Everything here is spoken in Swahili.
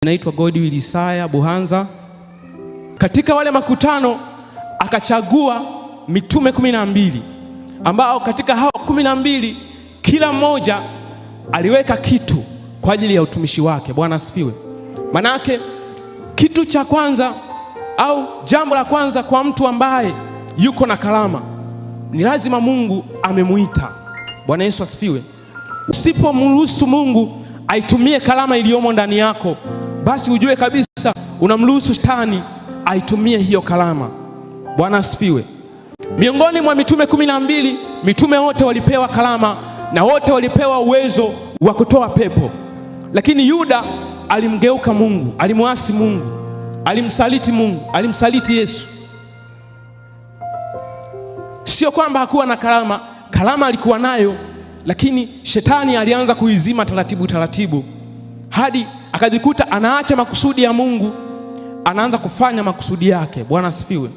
Naitwa Godwill Isaya Buhanza. Katika wale makutano akachagua mitume 12 ambao katika hao 12 kila mmoja aliweka kitu kwa ajili ya utumishi wake. Bwana asifiwe. Manake kitu cha kwanza au jambo la kwanza kwa mtu ambaye yuko na kalama ni lazima Mungu amemuita. Bwana Yesu asifiwe. Usipomruhusu Mungu aitumie kalama iliyomo ndani yako, basi ujue kabisa unamruhusu shetani aitumie hiyo kalama. Bwana asifiwe. Miongoni mwa mitume 12, mitume wote walipewa kalama na wote walipewa uwezo wa kutoa pepo. Lakini Yuda alimgeuka Mungu, alimuasi Mungu, alimsaliti Mungu, alimsaliti Yesu. Sio kwamba hakuwa na kalama, kalama alikuwa nayo, lakini shetani alianza kuizima taratibu taratibu hadi akajikuta anaacha makusudi ya Mungu, anaanza kufanya makusudi yake. Bwana asifiwe.